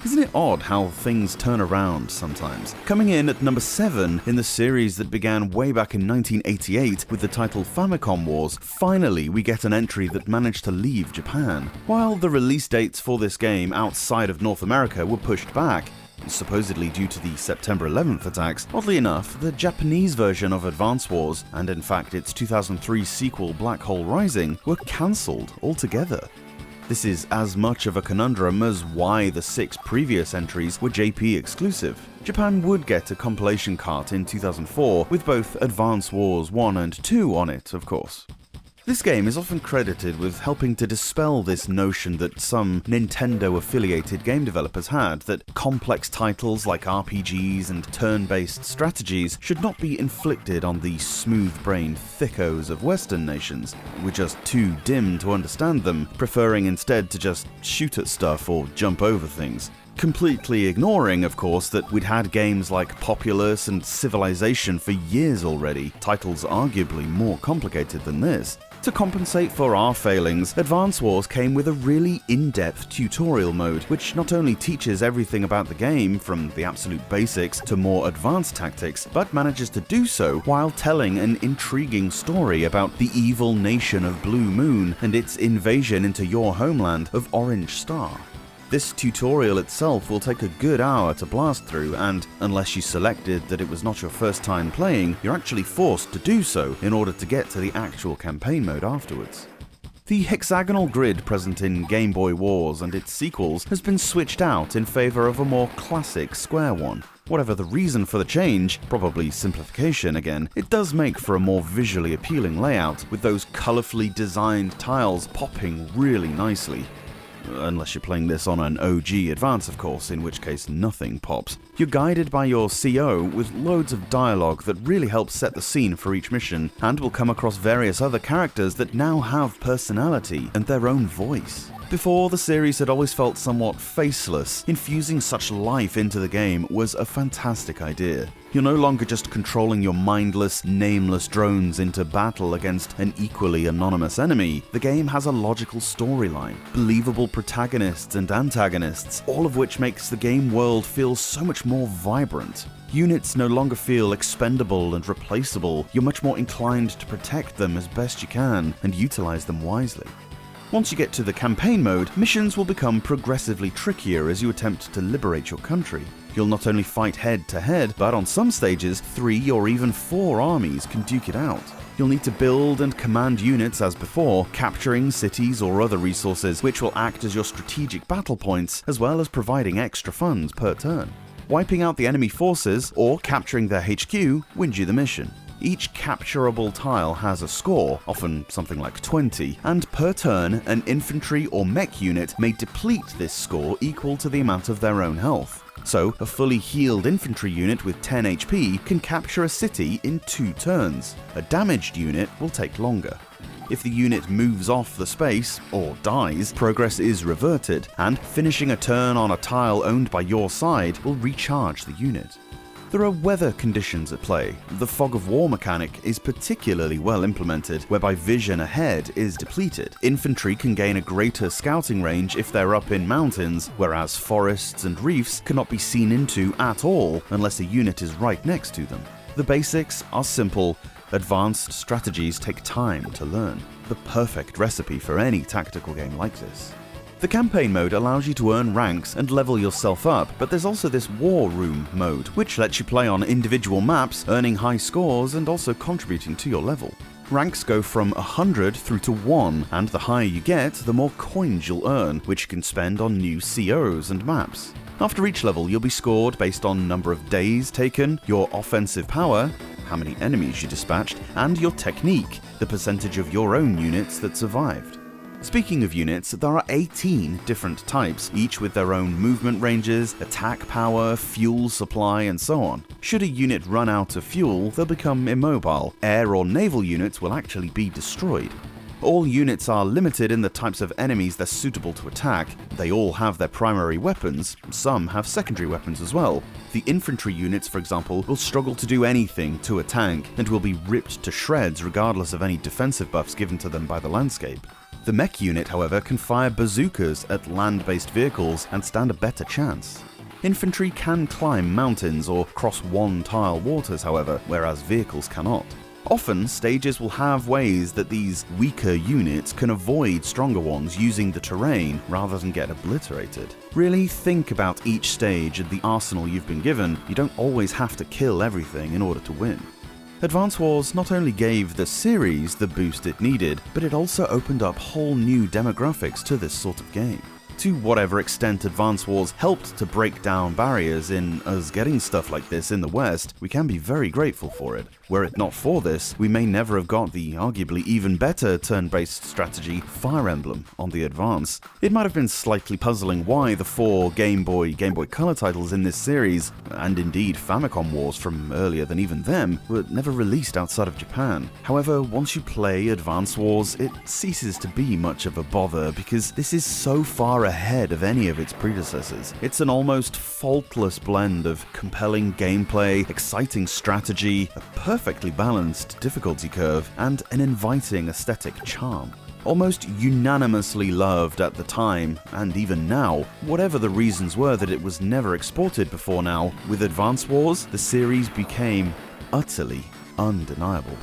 Isn't it odd how things turn around sometimes? Coming in at number 7 in the series that began way back in 1988 with the title Famicom Wars, finally we get an entry that managed to leave Japan. While the release dates for this game outside of North America were pushed back, supposedly due to the September 11th attacks, oddly enough, the Japanese version of Advance Wars, and in fact its 2003 sequel Black Hole Rising, were cancelled altogether. This is as much of a conundrum as why the 6 previous entries were JP exclusive. Japan would get a compilation cart in 2004 with both Advance Wars 1 and 2 on it, of course. This game is often credited with helping to dispel this notion that some Nintendo-affiliated game developers had, that complex titles like RPGs and turn-based strategies should not be inflicted on the smooth-brained thickos of Western nations. We're just too dim to understand them, preferring instead to just shoot at stuff or jump over things. Completely ignoring, of course, that we'd had games like Populous and Civilization for years already, titles arguably more complicated than this. To compensate for our failings, Advance Wars came with a really in-depth tutorial mode, which not only teaches everything about the game, from the absolute basics to more advanced tactics, but manages to do so while telling an intriguing story about the evil nation of Blue Moon and its invasion into your homeland of Orange Star. This tutorial itself will take a good hour to blast through, and unless you selected that it was not your first time playing, you're actually forced to do so in order to get to the actual campaign mode afterwards. The hexagonal grid present in Game Boy Wars and its sequels has been switched out in favour of a more classic square one. Whatever the reason for the change, probably simplification again, it does make for a more visually appealing layout, with those colourfully designed tiles popping really nicely. Unless you're playing this on an OG Advance, of course, in which case nothing pops. You're guided by your CO with loads of dialogue that really helps set the scene for each mission, and will come across various other characters that now have personality and their own voice. Before, the series had always felt somewhat faceless. Infusing such life into the game was a fantastic idea. You're no longer just controlling your mindless, nameless drones into battle against an equally anonymous enemy. The game has a logical storyline, believable protagonists and antagonists, all of which makes the game world feel so much more vibrant. Units no longer feel expendable and replaceable. You're much more inclined to protect them as best you can and utilize them wisely. Once you get to the campaign mode, missions will become progressively trickier as you attempt to liberate your country. You'll not only fight head-to-head, but on some stages, 3 or even 4 armies can duke it out. You'll need to build and command units as before, capturing cities or other resources, which will act as your strategic battle points, as well as providing extra funds per turn. Wiping out the enemy forces, or capturing their HQ, wins you the mission. Each capturable tile has a score, often something like 20, and per turn, an infantry or mech unit may deplete this score equal to the amount of their own health. So, a fully healed infantry unit with 10 HP can capture a city in 2 turns. A damaged unit will take longer. If the unit moves off the space, or dies, progress is reverted, and finishing a turn on a tile owned by your side will recharge the unit. There are weather conditions at play. The fog of war mechanic is particularly well implemented, whereby vision ahead is depleted. Infantry can gain a greater scouting range if they're up in mountains, whereas forests and reefs cannot be seen into at all unless a unit is right next to them. The basics are simple. Advanced strategies take time to learn. The perfect recipe for any tactical game like this. The campaign mode allows you to earn ranks and level yourself up, but there's also this War Room mode, which lets you play on individual maps, earning high scores and also contributing to your level. Ranks go from 100 through to 1, and the higher you get, the more coins you'll earn, which you can spend on new COs and maps. After each level, you'll be scored based on number of days taken, your offensive power, how many enemies you dispatched, and your technique, the percentage of your own units that survived. Speaking of units, there are 18 different types, each with their own movement ranges, attack power, fuel supply, and so on. Should a unit run out of fuel, they'll become immobile. Air or naval units will actually be destroyed. All units are limited in the types of enemies they're suitable to attack. They all have their primary weapons, some have secondary weapons as well. The infantry units, for example, will struggle to do anything to a tank, and will be ripped to shreds regardless of any defensive buffs given to them by the landscape. The mech unit, however, can fire bazookas at land-based vehicles and stand a better chance. Infantry can climb mountains or cross one-tile waters, however, whereas vehicles cannot. Often, stages will have ways that these weaker units can avoid stronger ones using the terrain rather than get obliterated. Really think about each stage and the arsenal you've been given. You don't always have to kill everything in order to win. Advance Wars not only gave the series the boost it needed, but it also opened up whole new demographics to this sort of game. To whatever extent Advance Wars helped to break down barriers in us getting stuff like this in the West, we can be very grateful for it. Were it not for this, we may never have got the arguably even better turn-based strategy Fire Emblem on the Advance. It might have been slightly puzzling why the 4 Game Boy Color titles in this series, and indeed Famicom Wars from earlier than even them, were never released outside of Japan. However, once you play Advance Wars, it ceases to be much of a bother because this is so far ahead of any of its predecessors. It's an almost faultless blend of compelling gameplay, exciting strategy, a perfectly balanced difficulty curve, and an inviting aesthetic charm. Almost unanimously loved at the time, and even now, whatever the reasons were that it was never exported before now, with Advance Wars, the series became utterly undeniable.